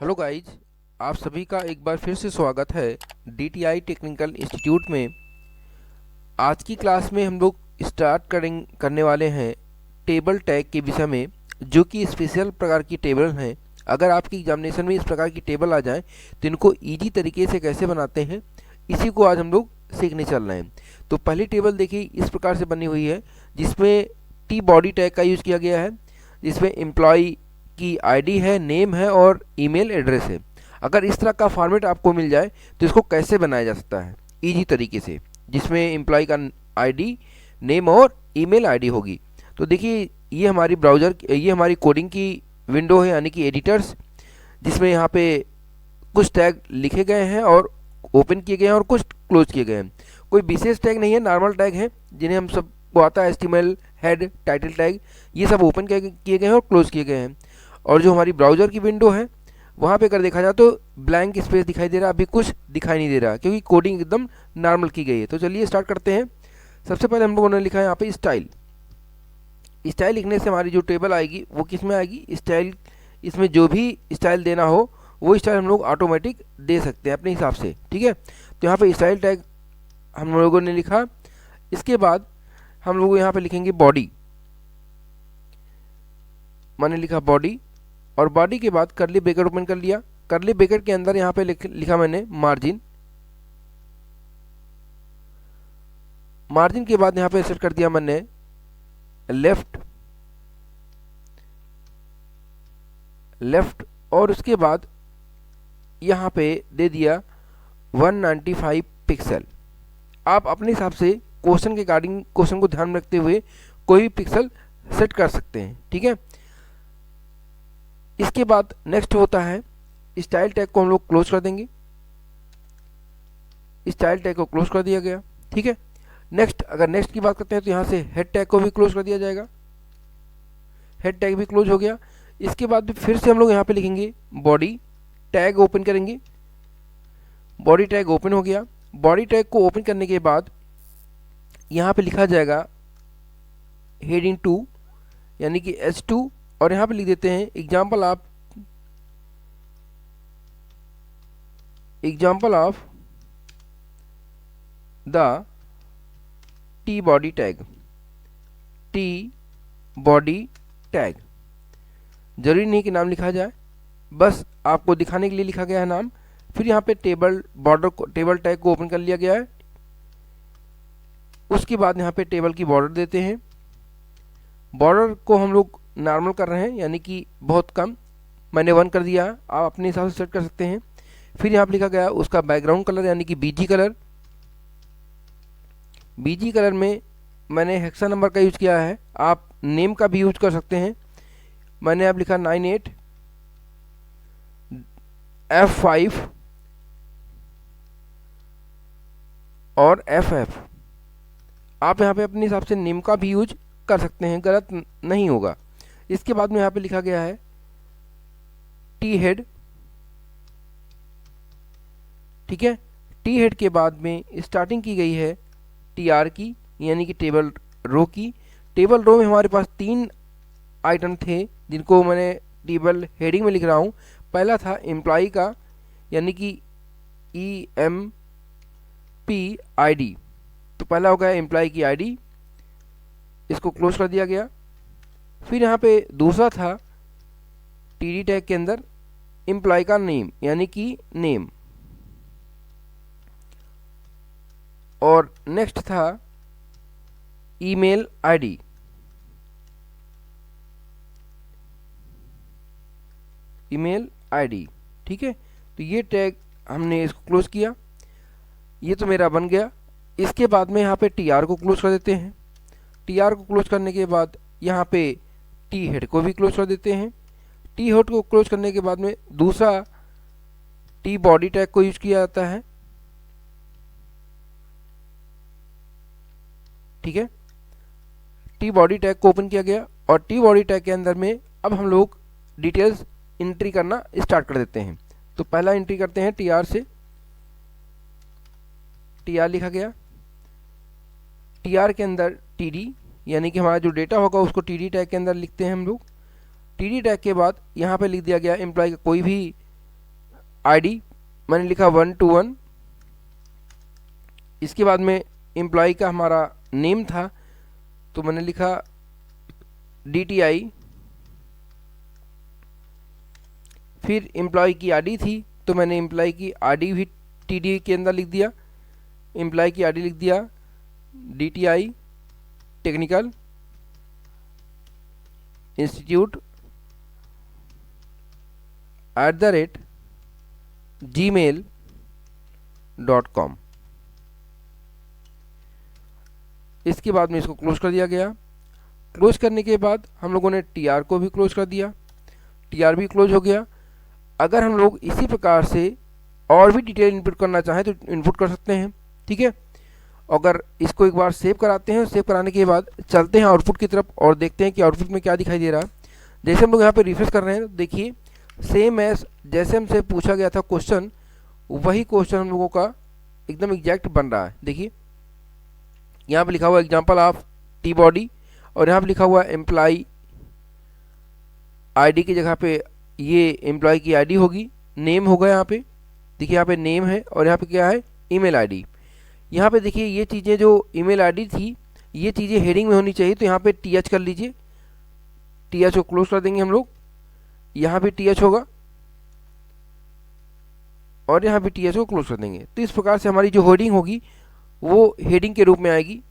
Hello guys, आप सभी का एक बार फिर से स्वागत है DTI टेक्निकल इंस्टीट्यूट में। आज की क्लास में हम लोग स्टार्ट करने वाले हैं टेबल टैग के विषय में, जो कि स्पेशल प्रकार की टेबल हैं। अगर आपकी एग्जामिनेशन में इस प्रकार की टेबल आ जाए तो इनको इजी तरीके से कैसे बनाते हैं, इसी को आज हम लोग सीखने चल रहे हैं। तो पहली टेबल देखिए इस प्रकार से बनी हुई है, जिसमें टी बॉडी टैग का यूज़ किया गया है, जिसमें एम्प्लॉय की आईडी है, नेम है और ईमेल एड्रेस है। अगर इस तरह का फॉर्मेट आपको मिल जाए तो इसको कैसे बनाया जा सकता है इजी तरीके से, जिसमें एम्प्लॉय का आईडी, नेम और ईमेल आईडी होगी। तो देखिए ये हमारी कोडिंग की विंडो है, यानी कि एडिटर्स, जिसमें यहाँ पे कुछ टैग लिखे गए हैं और ओपन किए गए हैं और कुछ क्लोज किए गए हैं। कोई विशेष टैग नहीं है, नॉर्मल टैग है जिन्हें हम सबको आता है, HTML, हेड, टाइटल टैग, ये सब ओपन किए गए हैं और क्लोज किए गए हैं। और जो हमारी ब्राउज़र की विंडो है वहाँ पे अगर देखा जाए तो ब्लैंक स्पेस दिखाई दे रहा है, अभी कुछ दिखाई नहीं दे रहा क्योंकि कोडिंग एकदम नॉर्मल की गई है। तो चलिए स्टार्ट करते हैं। सबसे पहले हम लोगों ने लिखा है यहाँ पे स्टाइल। स्टाइल लिखने से हमारी जो टेबल आएगी वो किस में आएगी, स्टाइल। इसमें जो भी स्टाइल देना हो वो स्टाइल हम लोग ऑटोमेटिक दे सकते हैं अपने हिसाब से, ठीक है। तो यहाँ पे स्टाइल टैग हम लोगों ने लिखा। इसके बाद हम लोग यहाँ पे लिखेंगे बॉडी। मैंने लिखा बॉडी, और बॉडी के बाद करली ब्रैकेट ओपन कर लिया। करली ब्रैकेट के अंदर यहाँ पे लिखा मैंने मार्जिन। मार्जिन के बाद यहाँ पे सेट कर दिया मैंने लेफ्ट, और उसके बाद यहाँ पे दे दिया 195 पिक्सल। आप अपने हिसाब से क्वेश्चन के अकॉर्डिंग, क्वेश्चन को ध्यान में रखते हुए कोई भी पिक्सल सेट कर सकते हैं, ठीक है। इसके बाद नेक्स्ट होता है स्टाइल टैग को हम लोग क्लोज कर देंगे। स्टाइल टैग को क्लोज कर दिया गया, ठीक है। नेक्स्ट, अगर नेक्स्ट की बात करते हैं तो यहाँ से हेड टैग को भी क्लोज कर दिया जाएगा। हेड टैग भी क्लोज हो गया। इसके बाद भी फिर से हम लोग यहाँ पे लिखेंगे बॉडी टैग, ओपन करेंगे। बॉडी टैग ओपन हो गया। बॉडी टैग को ओपन करने के बाद यहाँ पे लिखा जाएगा हेडिंग 2, यानी कि H2, और यहाँ पे लिख देते हैं example of the T body tag. T body tag जरूरी नहीं कि नाम लिखा जाए, बस आपको दिखाने के लिए लिखा गया है नाम। फिर यहाँ पे टेबल टैग को ओपन कर लिया गया है। उसके बाद यहाँ पे टेबल की बॉर्डर देते हैं। बॉर्डर को हम लोग नॉर्मल कर रहे हैं, यानी कि बहुत कम, मैंने 1 कर दिया, आप अपने हिसाब से सेट कर सकते हैं। फिर यहाँ पे लिखा गया उसका बैकग्राउंड कलर, यानी कि BG कलर। BG कलर में मैंने हेक्सा नंबर का यूज़ किया है, आप नेम का भी यूज कर सकते हैं। मैंने अब लिखा 98 F5 और FF। आप यहाँ पे अपने हिसाब से नेम का भी यूज कर सकते हैं, गलत नहीं होगा। इसके बाद में यहाँ पे लिखा गया है टी हेड, ठीक है। टी हेड के बाद में स्टार्टिंग की गई है TR की, यानी कि टेबल रो की। टेबल रो में हमारे पास 3 आइटम थे जिनको मैंने टेबल हेडिंग में लिख रहा हूँ। पहला था एम्प्लॉय का, यानी कि EMPID। तो पहला हो गया एम्प्लॉय की आईडी, इसको क्लोज कर दिया गया। फिर यहाँ पे दूसरा था TD टैग के अंदर एम्प्लॉय का नेम, यानी कि नेम। और नेक्स्ट था ईमेल आईडी। ईमेल आईडी, ठीक है। तो ये टैग हमने इसको क्लोज किया, ये तो मेरा बन गया। इसके बाद में यहाँ पे TR को क्लोज कर देते हैं। TR को क्लोज करने के बाद यहाँ पे टी हेड को भी क्लोज कर देते हैं। टी हेड को क्लोज करने के बाद में दूसरा टी बॉडी टैग को यूज किया जाता है, ठीक है। टी बॉडी टैग को ओपन किया गया, और टी बॉडी टैग के अंदर में अब हम लोग डिटेल्स एंट्री करना स्टार्ट कर देते हैं। तो पहला एंट्री करते हैं TR से। TR लिखा गया। TR के अंदर TD, यानी कि हमारा जो डेटा होगा उसको TD टैग के अंदर लिखते हैं हम लोग। TD टैग के बाद यहाँ पे लिख दिया गया एम्प्लॉय का कोई भी आईडी मैंने लिखा 121। इसके बाद में एम्प्लॉय का हमारा नेम था तो मैंने लिखा DTI। फिर एम्प्लॉय की आईडी थी तो मैंने एम्प्लॉय की आईडी भी TD के अंदर लिख दिया। एम्प्लॉय की आईडी लिख दिया DTI टेक्निकल इंस्टीट्यूट @gmail.com। इसके बाद में इसको क्लोज कर दिया गया। क्लोज करने के बाद हम लोगों ने TR को भी क्लोज कर दिया। TR भी क्लोज हो गया। अगर हम लोग इसी प्रकार से और भी डिटेल इनपुट करना चाहें तो इनपुट कर सकते हैं, ठीक है। अगर इसको एक बार सेव कराते हैं, सेव कराने के बाद चलते हैं आउटपुट की तरफ और देखते हैं कि आउटपुट में क्या दिखाई दे रहा है। जैसे हम लोग यहाँ पे रिफ्रेश कर रहे हैं तो देखिए सेम एज जैसे हमसे पूछा गया था क्वेश्चन, वही क्वेश्चन हम लोगों का एकदम एग्जैक्ट बन रहा है। देखिए यहाँ पे लिखा हुआ एग्जाम्पल ऑफ टी बॉडी और यहाँ पे लिखा हुआ एम्प्लॉय आईडी की जगह पे ये एम्प्लॉय की आईडी होगी, नेम होगा यहाँ पे। देखिए यहाँ पे नेम है और यहाँ पे क्या है ईमेल आईडी। यहाँ पे देखिए ये चीज़ें जो ईमेल आईडी थी ये चीज़ें हेडिंग में होनी चाहिए, तो यहाँ पे TH कर लीजिए। TH को क्लोज कर देंगे हम लोग। यहाँ भी TH होगा और यहाँ भी TH को क्लोज कर देंगे। तो इस प्रकार से हमारी जो हेडिंग होगी वो हेडिंग के रूप में आएगी,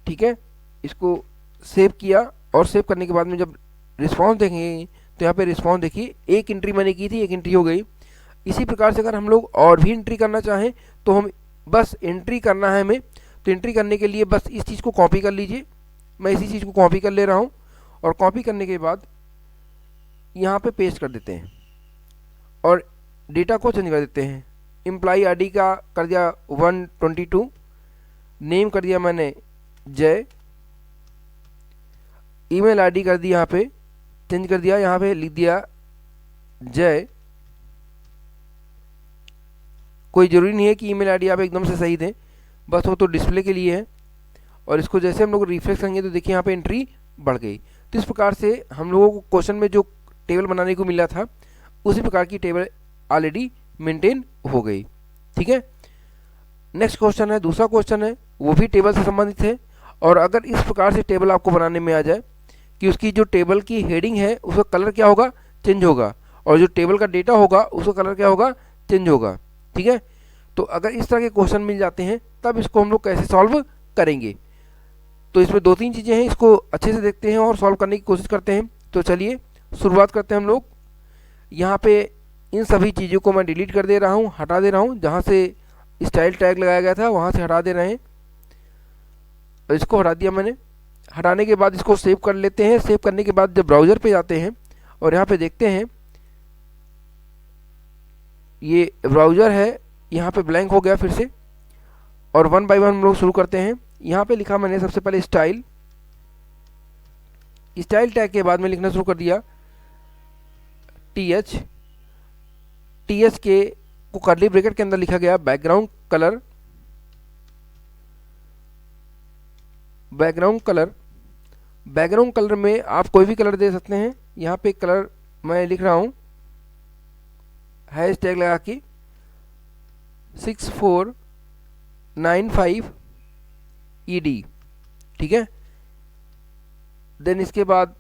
ठीक है। इसको सेव किया और सेव करने के बाद में जब रिस्पॉन्स देखेंगे तो यहाँ पे रिस्पॉन्स देखिए एक एंट्री मैंने की थी, एक एंट्री हो गई। इसी प्रकार से अगर हम लोग और भी एंट्री करना चाहें तो हम बस एंट्री करना है हमें, तो एंट्री करने के लिए बस इस चीज़ को कॉपी कर लीजिए। मैं इसी चीज़ को कॉपी कर ले रहा हूँ और कॉपी करने के बाद यहाँ पे पेस्ट कर देते हैं और डेटा को चेंज कर देते हैं। एम्प्लॉय आईडी का कर दिया 122, नेम कर दिया मैंने जय, ईमेल आईडी कर दी यहाँ पे चेंज कर दिया, यहाँ पे लिख दिया जय। कोई ज़रूरी नहीं है कि ईमेल आईडी आप एकदम से सही दें, बस वो तो डिस्प्ले के लिए है। और इसको जैसे हम लोग रिफ्रेश करेंगे तो देखिए यहाँ पे एंट्री बढ़ गई। तो इस प्रकार से हम लोगों को क्वेश्चन में जो टेबल बनाने को मिला था उसी प्रकार की टेबल ऑलरेडी मेंटेन हो गई, ठीक है। नेक्स्ट क्वेश्चन है, दूसरा क्वेश्चन है, वो भी टेबल से संबंधित है। और अगर इस प्रकार से टेबल आपको बनाने में आ जाए कि उसकी जो टेबल की हेडिंग है उसका कलर क्या होगा, चेंज होगा, और जो टेबल का डेटा होगा उसका कलर क्या होगा, चेंज होगा, ठीक है। तो अगर इस तरह के क्वेश्चन मिल जाते हैं तब इसको हम लोग कैसे सॉल्व करेंगे, तो इसमें 2-3 चीज़ें हैं, इसको अच्छे से देखते हैं और सॉल्व करने की कोशिश करते हैं। तो चलिए शुरुआत करते हैं हम लोग। यहाँ पे इन सभी चीज़ों को मैं डिलीट कर दे रहा हूँ, हटा दे रहा हूँ। जहाँ से स्टाइल टैग लगाया गया था वहाँ से हटा दे रहे हैं, और इसको हटा दिया मैंने। हटाने के बाद इसको सेव कर लेते हैं। सेव करने के बाद जब ब्राउज़र पे जाते हैं और यहाँ पे देखते हैं ये ब्राउज़र है, यहाँ पे ब्लैंक हो गया फिर से, और 1 बाय 1 हम लोग शुरू करते हैं। यहाँ पे लिखा मैंने सबसे पहले स्टाइल टैग के बाद में लिखना शुरू कर दिया TH के को कर्ली ब्रैकेट के अंदर लिखा गया बैकग्राउंड कलर में आप कोई भी कलर दे सकते हैं। यहाँ पे कलर मैं लिख रहा हूँ हैश टैग लगा के 6495 ED, ठीक है। देन इसके बाद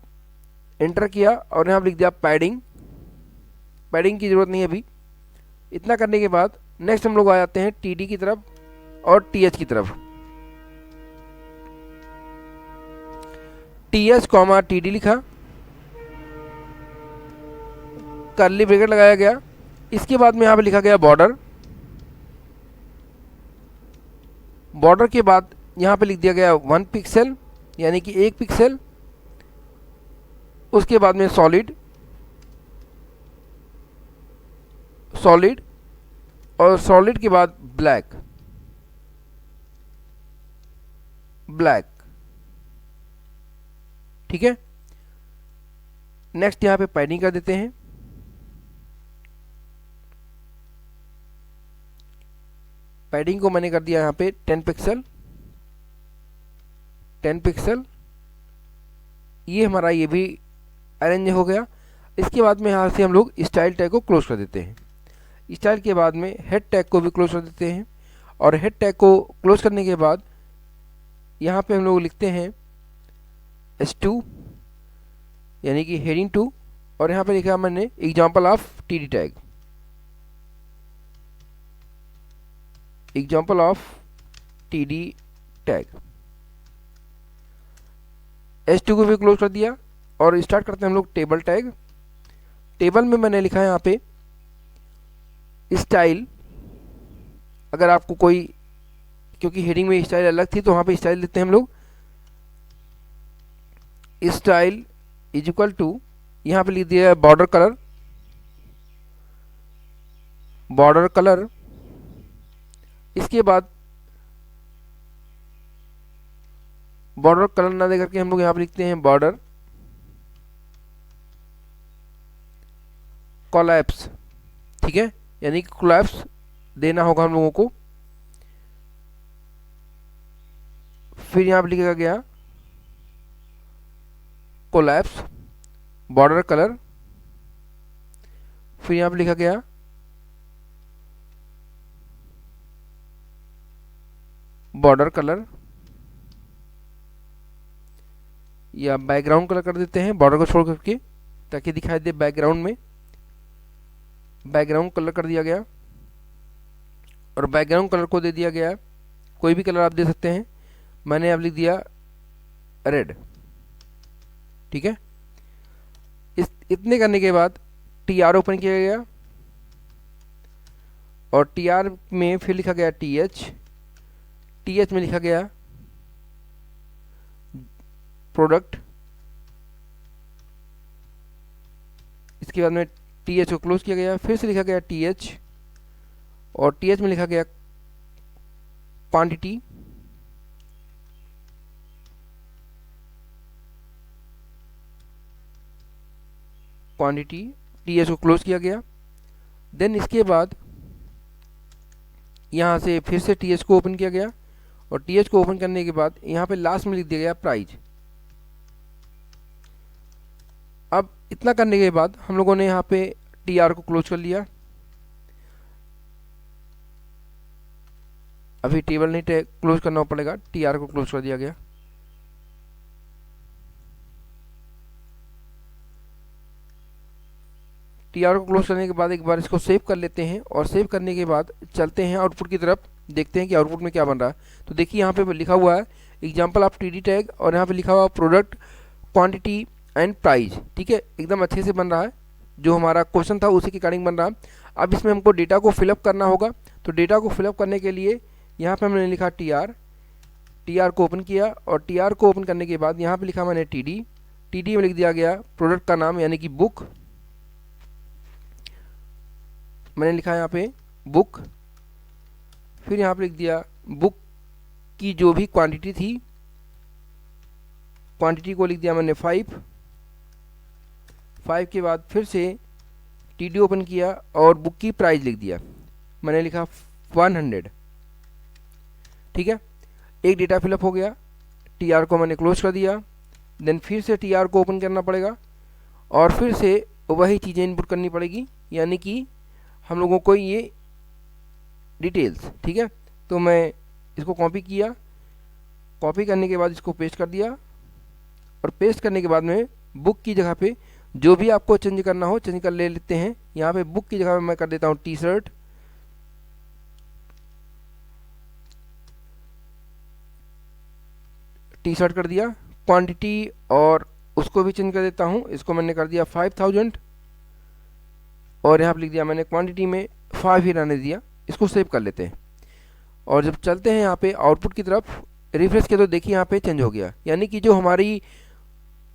एंटर किया और यहाँ लिख दिया पैडिंग की ज़रूरत नहीं है अभी। इतना करने के बाद नेक्स्ट हम लोग आ जाते हैं TD की तरफ और TH की तरफ। TH TD लिखा, कर्ली ब्रैकेट लगाया गया। इसके बाद में यहाँ पे लिखा गया बॉर्डर के बाद यहाँ पे लिख दिया गया 1 पिक्सल यानी कि 1 पिक्सल। उसके बाद में सॉलिड और सॉलिड के बाद ब्लैक, ठीक है। नेक्स्ट यहाँ पे पैडिंग कर देते हैं। पैडिंग को मैंने कर दिया यहाँ पे 10 पिक्सल। ये हमारा ये भी अरेंज हो गया। इसके बाद में यहाँ से हम लोग स्टाइल टैग को क्लोज कर देते हैं। स्टाइल के बाद में हेड टैग को भी क्लोज कर देते हैं, और हेड टैग को क्लोज करने के बाद यहाँ पे हम लोग लिखते हैं S2 यानी कि हेडिंग 2, और यहाँ पे लिखा मैंने example of TD tag, example of TD tag. S2 को भी क्लोज कर दिया और स्टार्ट करते हैं हम लोग टेबल टैग। टेबल में मैंने लिखा है यहाँ पे स्टाइल, अगर आपको कोई, क्योंकि हेडिंग में स्टाइल अलग थी तो वहाँ पे स्टाइल देते हैं हम लोग, स्टाइल इज इक्वल टू, यहाँ पे लिख दिया बॉर्डर कलर, बॉर्डर कलर। इसके बाद बॉर्डर कलर ना दे करके हम लोग यहाँ पे लिखते हैं बॉर्डर कोलैप्स, ठीक है, यानी कि कोलैप्स देना होगा हम लोगों को। फिर यहाँ पे लिखा गया कोलैप्स बॉर्डर कलर, फिर यहाँ पे लिखा गया बॉर्डर कलर, या बैकग्राउंड कलर कर देते हैं बॉर्डर को छोड़ करके ताकि दिखाई दे बैकग्राउंड में, बैकग्राउंड कलर कर दिया गया। और बैकग्राउंड कलर को दे दिया गया, कोई भी कलर आप दे सकते हैं, मैंने अब लिख दिया रेड, ठीक है। इतने करने के बाद TR ओपन किया गया, और TR में फिर लिखा गया TH में लिखा गया प्रोडक्ट। इसके बाद में TH को क्लोज किया गया, फिर से लिखा गया TH, और TH में लिखा गया क्वांटिटी, TH को क्लोज किया गया। देन इसके बाद यहाँ से फिर से TH को ओपन किया गया, और TH को ओपन करने के बाद यहाँ पे लास्ट में लिख दिया गया प्राइस। अब इतना करने के बाद हम लोगों ने यहाँ पे TR को क्लोज कर लिया। अभी टेबल नहीं क्लोज करना पड़ेगा, TR को क्लोज कर दिया गया। TR को क्लोज करने के बाद एक बार इसको सेव कर लेते हैं, और सेव करने के बाद चलते हैं आउटपुट की तरफ, देखते हैं कि आउटपुट में क्या बन रहा है। तो देखिए यहाँ पे लिखा हुआ है एग्जाम्पल ऑफ TD टैग, और यहाँ पे लिखा हुआ प्रोडक्ट क्वांटिटी एंड प्राइस, ठीक है, एकदम अच्छे से बन रहा है। जो हमारा क्वेश्चन था उसी के अकॉर्डिंग बन रहा है। अब इसमें हमको डेटा को फिलअप करना होगा, तो डेटा को फिलअप करने के लिए यहाँ पे हमने लिखा TR को ओपन किया, और TR को ओपन करने के बाद यहाँ पे लिखा मैंने TD में लिख दिया गया प्रोडक्ट का नाम यानी कि बुक, मैंने लिखा यहाँ पे बुक। फिर यहाँ पे लिख दिया बुक की जो भी क्वांटिटी थी, क्वांटिटी को लिख दिया मैंने 5 के बाद फिर से TD ओपन किया और बुक की प्राइस लिख दिया, मैंने लिखा 100, ठीक है। एक डेटा फिलअप हो गया, TR को मैंने क्लोज कर दिया। देन फिर से TR को ओपन करना पड़ेगा, और फिर से वही चीज़ें इनपुट करनी पड़ेगी, यानी कि हम लोगों को ये डिटेल्स, ठीक है। तो मैं इसको कॉपी किया, कॉपी करने के बाद इसको पेस्ट कर दिया, और पेस्ट करने के बाद में बुक की जगह पे जो भी आपको चेंज करना हो चेंज कर ले लेते हैं। यहाँ पे बुक की जगह पे मैं कर देता हूँ टी-शर्ट, कर दिया। क्वांटिटी और उसको भी चेंज कर देता हूँ, इसको मैंने कर दिया 5000, और यहाँ पर लिख दिया मैंने क्वांटिटी में 5 ही रहने दिया। इसको सेव कर लेते हैं, और जब चलते हैं यहाँ पे आउटपुट की तरफ, रिफ्रेश किया तो देखिए यहाँ पे चेंज हो गया, यानी कि जो हमारी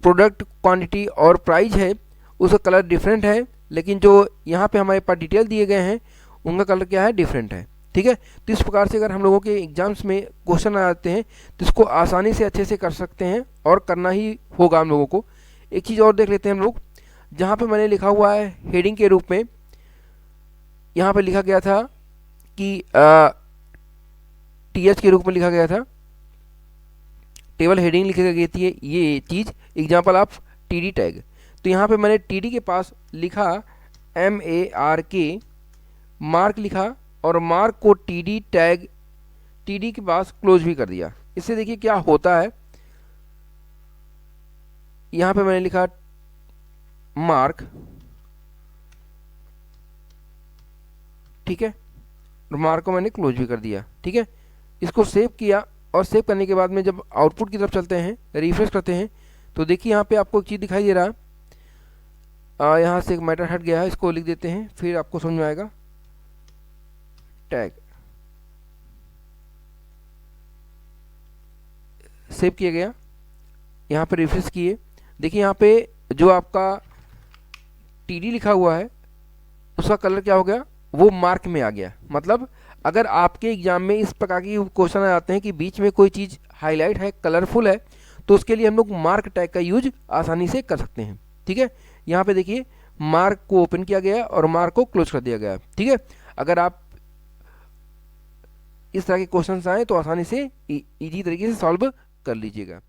प्रोडक्ट क्वांटिटी और प्राइस है उसका कलर डिफरेंट है, लेकिन जो यहाँ पे हमारे पास डिटेल दिए गए हैं उनका कलर क्या है, डिफरेंट है, ठीक है। तो इस प्रकार से अगर हम लोगों के एग्जाम्स में क्वेश्चन आ जाते हैं तो इसको आसानी से अच्छे से कर सकते हैं, और करना ही होगा हम लोगों को। एक चीज़ और देख लेते हैं हम लोग, जहाँ पे मैंने लिखा हुआ है हेडिंग के रूप में, यहाँ पे लिखा गया था कि TH के रूप में लिखा गया था, टेबल हेडिंग लिखी गई थी ये चीज़ एग्जाम्पल ऑफ TD टैग। तो यहाँ पे मैंने टीडी के पास लिखा MARK, मार्क लिखा, और मार्क को टीडी टैग टीडी के पास क्लोज भी कर दिया। इससे देखिए क्या होता है, यहाँ पे मैंने लिखा मार्क, ठीक है, और मार्क को मैंने क्लोज भी कर दिया, ठीक है। इसको सेव किया, और सेव करने के बाद में जब आउटपुट की तरफ चलते हैं, रिफ्रेश करते हैं, तो देखिए यहाँ पे आपको एक चीज़ दिखाई दे रहा है, यहाँ से एक मैटर हट गया है, इसको लिख देते हैं, फिर आपको समझ में आएगा। टैग सेव किया गया, यहाँ पे रिफ्रेश किए, देखिए यहाँ पे जो आपका टीडी लिखा हुआ है उसका कलर क्या हो गया, वो मार्क में आ गया। मतलब अगर आपके एग्जाम में इस प्रकार की क्वेश्चन आ जाते हैं कि बीच में कोई चीज़ हाईलाइट है, कलरफुल है, तो उसके लिए हम लोग मार्क टैग का यूज आसानी से कर सकते हैं, ठीक है। यहाँ पे देखिए मार्क को ओपन किया गया और मार्क को क्लोज कर दिया गया, ठीक है। अगर आप इस तरह के क्वेश्चन आए तो आसानी से इजी तरीके से सॉल्व कर लीजिएगा।